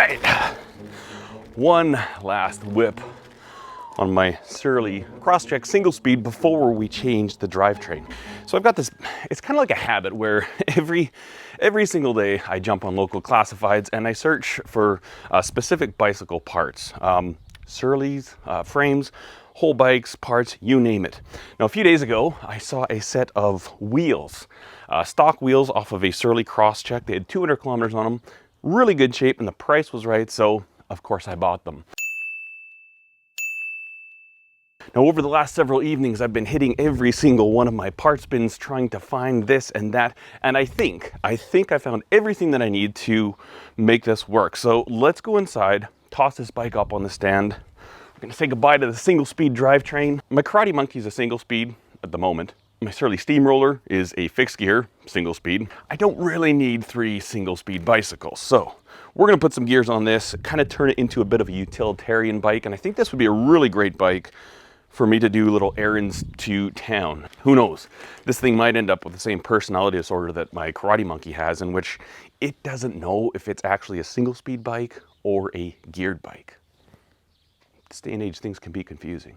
right, one last whip on my Surly Crosscheck single speed before we change the drivetrain. So I've got this, it's kind of like a habit where every single day I jump on local classifieds and I search for specific bicycle parts. Surleys, frames, whole bikes, parts, you name it. Now a few days ago, I saw a set of wheels, stock wheels off of a Surly Crosscheck. They had 200 kilometers on them, really good shape, and the price was right, so of course I bought them. Now over the last several evenings, I've been hitting every single one of my parts bins trying to find this and that, and I think I found everything that I need to make this work. So let's go inside, toss this bike up on the stand. We're gonna say goodbye to the single speed drivetrain. My Karate Monkey is a single speed at the moment. My Surly Steamroller is a fixed gear, single speed. I don't really need 3 single speed bicycles, so we're gonna put some gears on this, kind of turn it into a bit of a utilitarian bike, and I think this would be a really great bike for me to do little errands to town. Who knows? This thing might end up with the same personality disorder that my Karate Monkey has, in which it doesn't know if it's actually a single speed bike or a geared bike. This day and age, things can be confusing.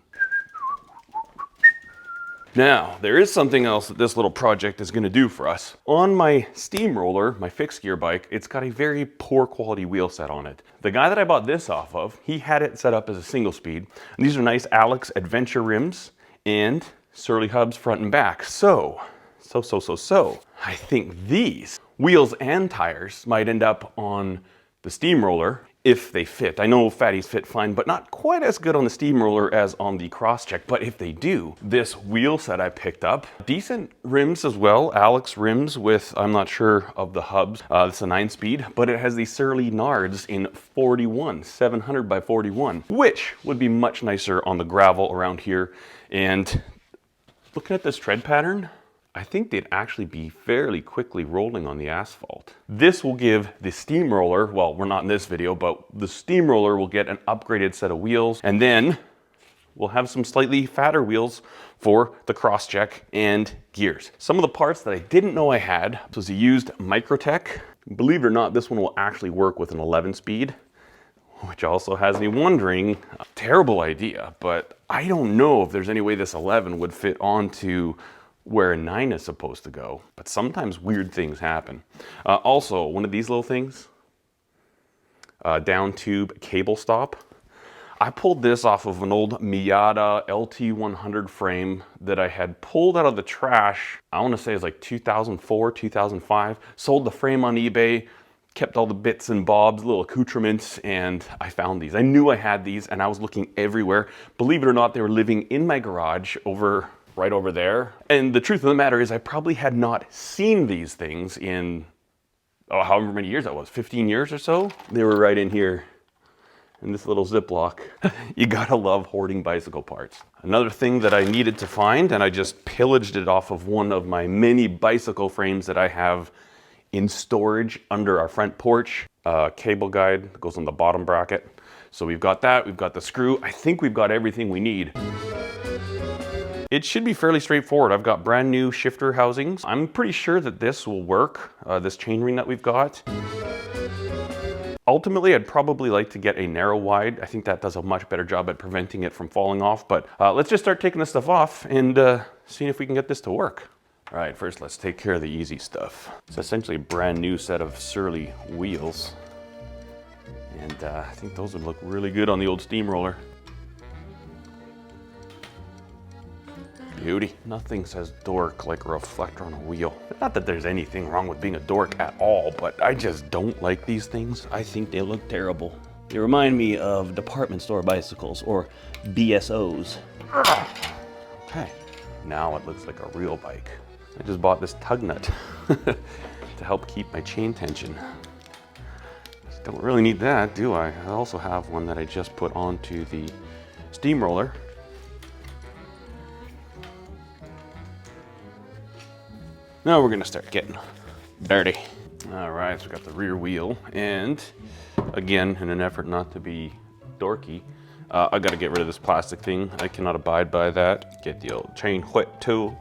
Now, there is something else that this little project is going to do for us. On my Steamroller, my fixed gear bike, it's got a very poor quality wheel set on it. The guy that I bought this off of, he had it set up as a single speed. And these are nice Alex Adventure rims and Surly hubs front and back. So, I think these wheels and tires might end up on the Steamroller if they fit. I know fatties fit fine, but not quite as good on the Steamroller as on the Crosscheck. But if they do, this wheel set I picked up, decent rims as well, Alex rims with, I'm not sure of the hubs. This is a 9-speed, but it has the Surly Nards in 41, 700 by 41, which would be much nicer on the gravel around here. And looking at this tread pattern, I think they'd actually be fairly quickly rolling on the asphalt. This will give the Steamroller, well, we're not in this video, but the Steamroller will get an upgraded set of wheels, and then we'll have some slightly fatter wheels for the Crosscheck and gears. Some of the parts that I didn't know I had was a used Microtech. Believe it or not, this one will actually work with an 11-speed, which also has me wondering, a terrible idea, but I don't know if there's any way this 11 would fit onto where a 9 is supposed to go, but sometimes weird things happen. Also, one of these little things, down tube cable stop. I pulled this off of an old Miata LT100 frame that I had pulled out of the trash. I want to say it was like 2004, 2005. Sold the frame on eBay, kept all the bits and bobs, little accoutrements, and I found these. I knew I had these and I was looking everywhere. Believe it or not, they were living in my garage right over there. And the truth of the matter is I probably had not seen these things in, however many years that was, 15 years or so. They were right in here in this little Ziploc. You gotta love hoarding bicycle parts. Another thing that I needed to find, and I just pillaged it off of one of my many bicycle frames that I have in storage under our front porch. Cable guide that goes on the bottom bracket. So we've got that, we've got the screw. I think we've got everything we need. It should be fairly straightforward. I've got brand new shifter housings. I'm pretty sure that this will work, this chainring that we've got. Ultimately, I'd probably like to get a narrow wide. I think that does a much better job at preventing it from falling off, but let's just start taking this stuff off and seeing if we can get this to work. All right, first let's take care of the easy stuff. It's essentially a brand new set of Surly wheels. And I think those would look really good on the old Steamroller. Beauty. Nothing says dork like a reflector on a wheel. Not that there's anything wrong with being a dork at all, but I just don't like these things. I think they look terrible. They remind me of department store bicycles, or BSOs. Okay, now it looks like a real bike. I just bought this tug nut to help keep my chain tension. Don't really need that, do I? I also have one that I just put onto the Steamroller. Now we're gonna start getting dirty. All right, so we got the rear wheel, and again, in an effort not to be dorky, I gotta get rid of this plastic thing. I cannot abide by that. Get the old chain whip tool.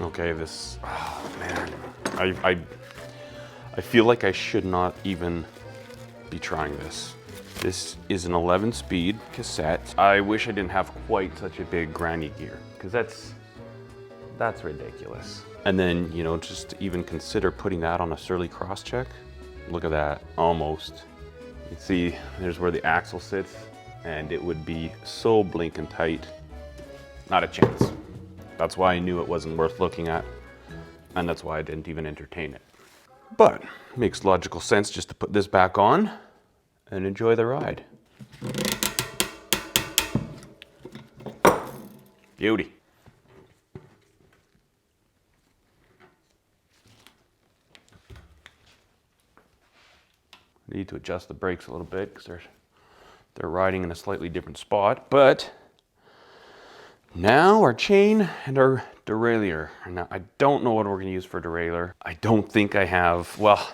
Okay, this, oh man, I feel like I should not even be trying this. This is an 11-speed cassette. I wish I didn't have quite such a big granny gear, because that's ridiculous. And then, you know, just to even consider putting that on a Surly cross-check. Look at that, almost. You can see there's where the axle sits, and it would be so blinking tight. Not a chance. That's why I knew it wasn't worth looking at, and that's why I didn't even entertain it. But it makes logical sense just to put this back on and enjoy the ride. Beauty. Need to adjust the brakes a little bit because they're riding in a slightly different spot, but now our chain and our derailleur. Now I don't know what we're gonna use for derailleur. I don't think I have, well,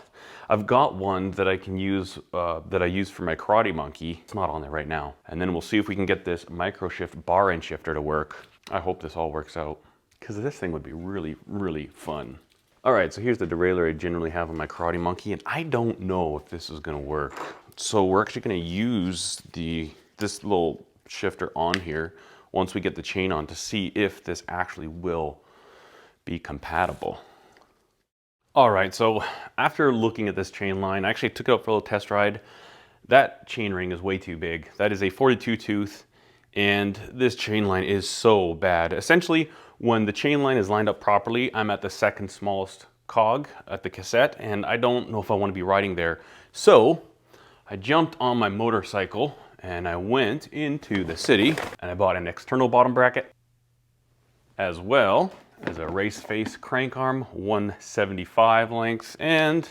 I've got one that I can use, that I use for my Karate Monkey. It's not on there right now. And then we'll see if we can get this micro shift bar end shifter to work. I hope this all works out because this thing would be really, really fun. All right, so here's the derailleur I generally have on my Karate Monkey, and I don't know if this is gonna work. So we're actually gonna use this little shifter on here once we get the chain on to see if this actually will be compatible. All right, so after looking at this chain line, I actually took it out for a little test ride. That chain ring is way too big. That is a 42 tooth, and this chain line is so bad. Essentially, when the chain line is lined up properly, I'm at the second smallest cog at the cassette, and I don't know if I want to be riding there. So I jumped on my motorcycle and I went into the city and I bought an external bottom bracket as well as a race face crank arm, 175 lengths, and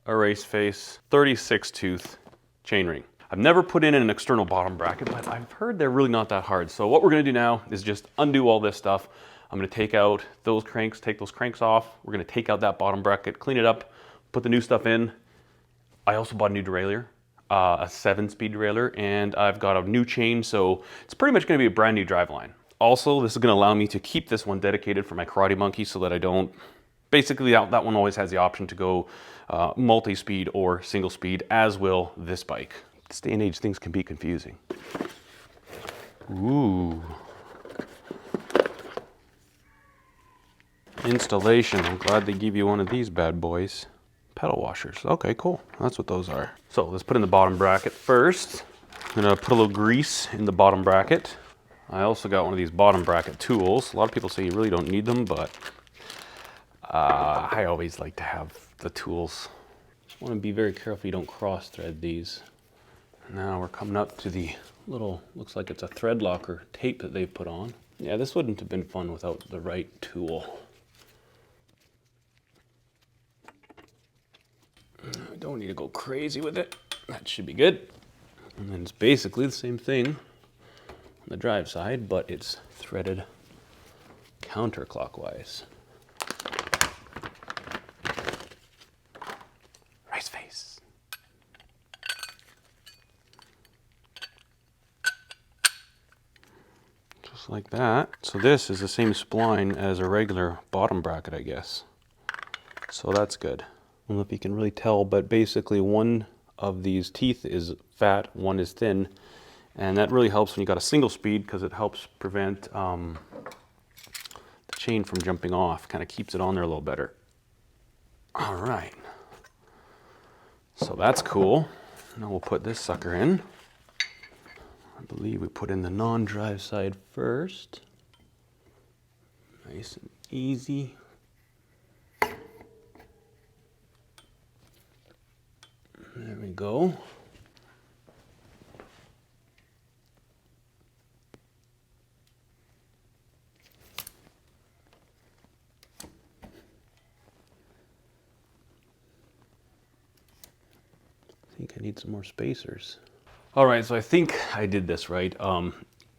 a race face 36 tooth chain ring. I've never put in an external bottom bracket, but I've heard they're really not that hard. So what we're gonna do now is just undo all this stuff. I'm gonna take out those cranks, take those cranks off. We're gonna take out that bottom bracket, clean it up, put the new stuff in. I also bought a new derailleur, a 7-speed derailleur, and I've got a new chain, so it's pretty much gonna be a brand new driveline. Also, this is gonna allow me to keep this one dedicated for my Karate Monkey so that I don't, basically that one always has the option to go multi-speed or single speed, as will this bike. This day and age, things can be confusing. Ooh. Installation, I'm glad they give you one of these bad boys. Pedal washers, okay, cool. That's what those are. So let's put in the bottom bracket first. I'm gonna put a little grease in the bottom bracket. I also got one of these bottom bracket tools. A lot of people say you really don't need them, but I always like to have the tools. Just wanna be very careful you don't cross thread these. Now we're coming up to the little, looks like it's a thread locker tape that they've put on. Yeah, this wouldn't have been fun without the right tool. I don't need to go crazy with it. That should be good. And then it's basically the same thing on the drive side, but it's threaded counterclockwise. Rice face. Just like that. So this is the same spline as a regular bottom bracket, I guess. So that's good. I don't know if you can really tell, but basically one of these teeth is fat, one is thin, and that really helps when you got a single speed because it helps prevent the chain from jumping off, kind of keeps it on there a little better. All right, so that's cool. Now we'll put this sucker in. I believe we put in the non-drive side first. Nice and easy. There we go. I think I need some more spacers. All right, so I think I did this right.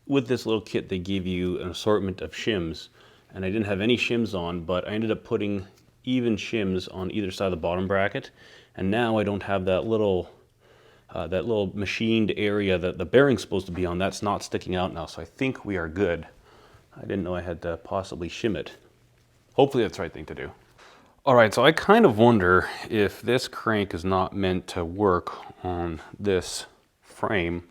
With this little kit, they give you an assortment of shims, and I didn't have any shims on, but I ended up putting even shims on either side of the bottom bracket. And now I don't have that little machined area that the bearing's supposed to be on. That's not sticking out now, so I think we are good. I didn't know I had to possibly shim it. Hopefully that's the right thing to do. All right, so I kind of wonder if this crank is not meant to work on this frame.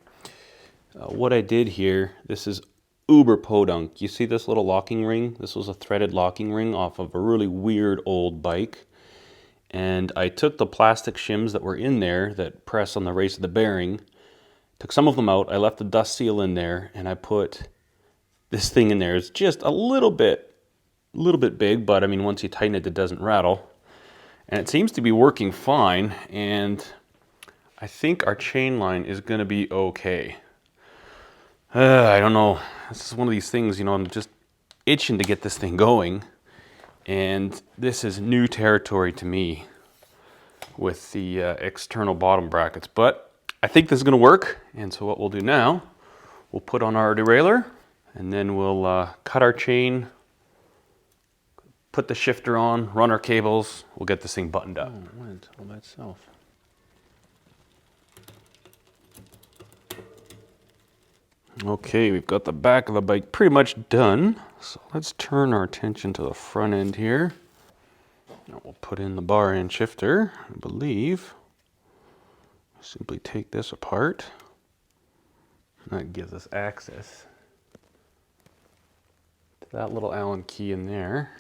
What I did here, this is uber podunk. You see this little locking ring? This was a threaded locking ring off of a really weird old bike. And I took the plastic shims that were in there that press on the race of the bearing, took some of them out, I left the dust seal in there, and I put this thing in there. It's just a little bit big, but I mean, once you tighten it, it doesn't rattle. And it seems to be working fine, and I think our chain line is gonna be okay. I don't know. This is one of these things, you know, I'm just itching to get this thing going. And this is new territory to me with the external bottom brackets. But I think this is gonna work. And so what we'll do now, we'll put on our derailleur, and then we'll cut our chain, put the shifter on, run our cables, we'll get this thing buttoned up. Oh, it went all by itself. Okay, we've got the back of the bike pretty much done. So let's turn our attention to the front end here. Now we'll put in the bar end shifter, I believe. Simply take this apart. That gives us access to that little Allen key in there.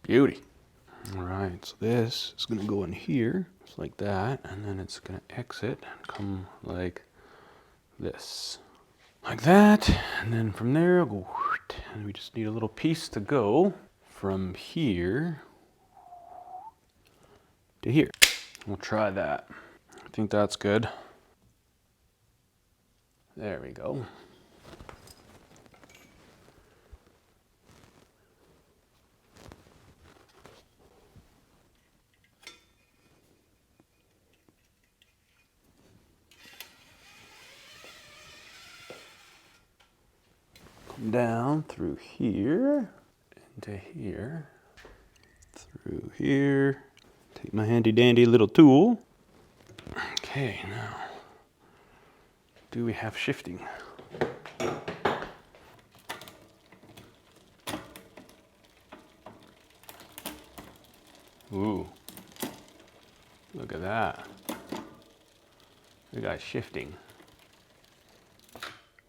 Beauty. All right, so this is gonna go in here, just like that, and then it's gonna exit and come like this. Like that, and then from there, I'll go, and we just need a little piece to go from here to here. We'll try that. I think that's good. There we go. Down through here, into here, through here. Take my handy dandy little tool. Okay, now, do we have shifting? Ooh, look at that. We got shifting.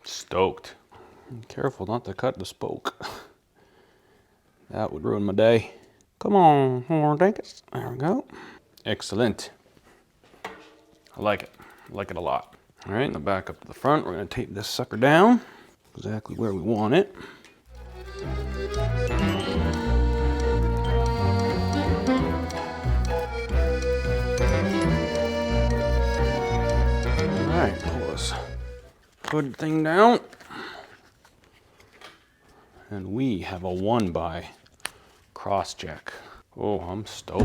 Stoked. Careful not to cut the spoke. That would ruin my day. Come on, Dinkus. There we go. Excellent. I like it. I like it a lot. All right, now back up to the front. We're gonna tape this sucker down exactly where we want it. All right, pull this hood thing down. And we have a 1x cross jack. Oh, I'm stoked.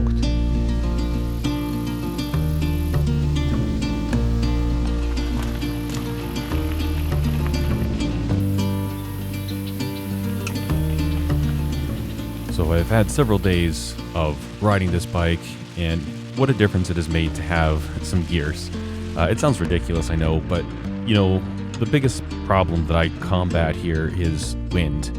So I've had several days of riding this bike, and what a difference it has made to have some gears. It sounds ridiculous, I know, but you know, the biggest problem that I combat here is wind.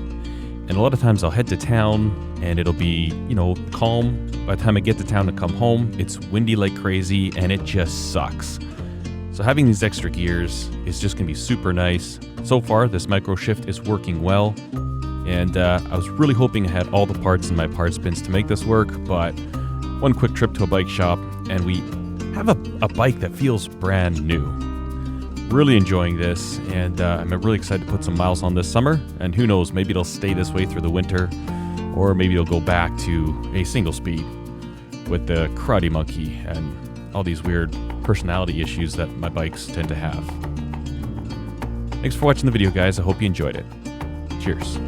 And a lot of times I'll head to town and it'll be, you know, calm. By the time I get to town to come home, it's windy like crazy and it just sucks. So having these extra gears is just gonna be super nice. So far, this micro shift is working well. And I was really hoping I had all the parts in my parts bins to make this work, but one quick trip to a bike shop and we have a bike that feels brand new. Really enjoying this, and I'm really excited to put some miles on this summer, and who knows, maybe it'll stay this way through the winter, or maybe it'll go back to a single speed with the Karate Monkey and all these weird personality issues that my bikes tend to have. Thanks for watching the video, guys. I hope you enjoyed it. Cheers.